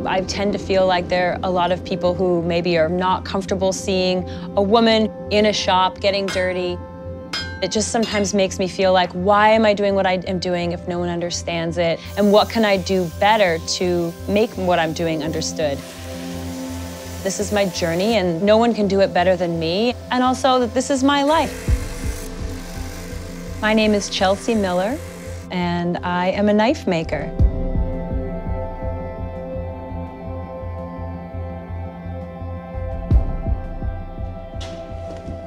I tend to feel like there are a lot of people who maybe are not comfortable seeing a woman in a shop getting dirty. It just sometimes makes me feel like, why am I doing what I am doing if no one understands it? And what can I do better to make what I'm doing understood? This is my journey, and no one can do it better than me. And also that this is my life. My name is Chelsea Miller, and I am a knife maker.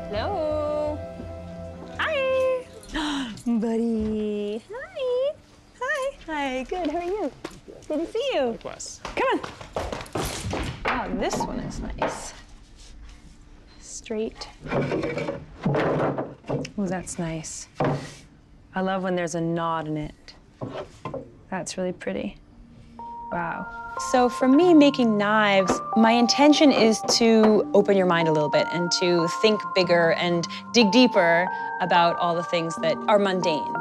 Hello. Hi. Buddy. Hi. Hi. Hi. Good. How are you? Good to see you. Likewise. Come on. Oh, this one is nice. Straight. Oh, that's nice. I love when there's a knot in it. That's really pretty. Wow. So for me, making knives, my intention is to open your mind a little bit and to think bigger and dig deeper about all the things that are mundane.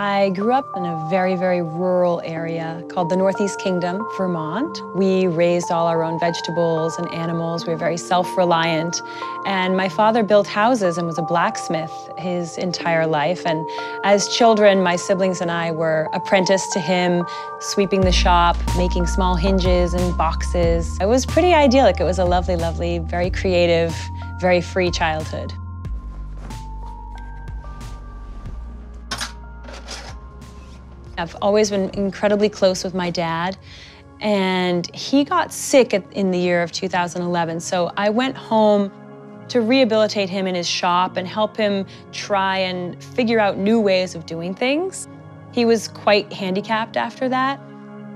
I grew up in a very, very rural area called the Northeast Kingdom, Vermont. We raised all our own vegetables and animals. We were very self-reliant. And my father built houses and was a blacksmith his entire life. And as children, my siblings and I were apprenticed to him, sweeping the shop, making small hinges and boxes. It was pretty idyllic. It was a lovely, lovely, very creative, very free childhood. I've always been incredibly close with my dad, and he got sick in the year of 2011. So I went home to rehabilitate him in his shop and help him try and figure out new ways of doing things. He was quite handicapped after that.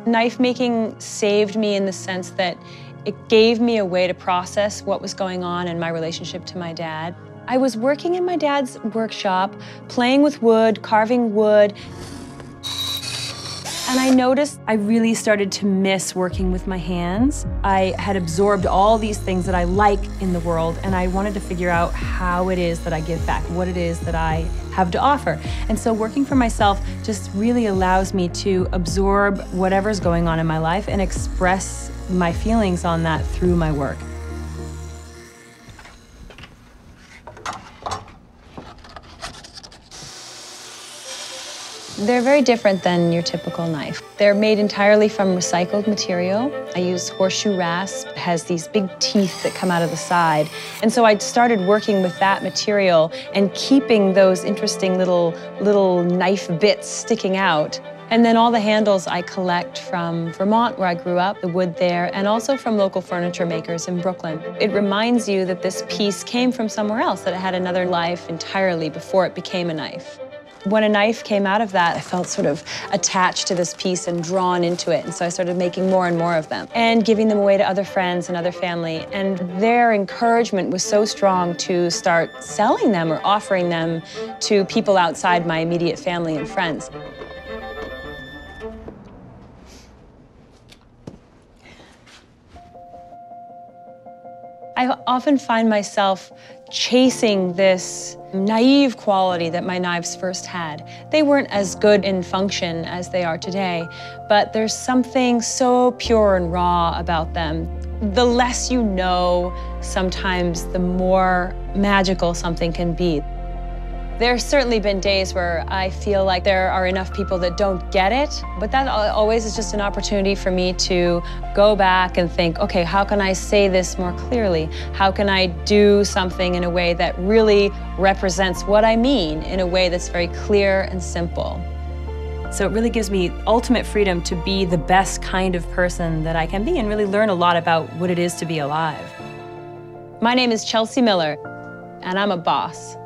Knife making saved me in the sense that it gave me a way to process what was going on in my relationship to my dad. I was working in my dad's workshop, playing with wood, carving wood. And I noticed I really started to miss working with my hands. I had absorbed all these things that I like in the world, and I wanted to figure out how it is that I give back, what it is that I have to offer. And so working for myself just really allows me to absorb whatever's going on in my life and express my feelings on that through my work. They're very different than your typical knife. They're made entirely from recycled material. I use horseshoe rasp. It has these big teeth that come out of the side. And so I started working with that material and keeping those interesting little knife bits sticking out. And then all the handles I collect from Vermont, where I grew up, the wood there, and also from local furniture makers in Brooklyn. It reminds you that this piece came from somewhere else, that it had another life entirely before it became a knife. When a knife came out of that, I felt sort of attached to this piece and drawn into it. And so I started making more and more of them and giving them away to other friends and other family. And their encouragement was so strong to start selling them or offering them to people outside my immediate family and friends. I often find myself chasing this naive quality that my knives first had. They weren't as good in function as they are today, but there's something so pure and raw about them. The less you know, sometimes the more magical something can be. There's certainly been days where I feel like there are enough people that don't get it, but that always is just an opportunity for me to go back and think, okay, how can I say this more clearly? How can I do something in a way that really represents what I mean in a way that's very clear and simple? So it really gives me ultimate freedom to be the best kind of person that I can be and really learn a lot about what it is to be alive. My name is Chelsea Miller, and I'm a boss.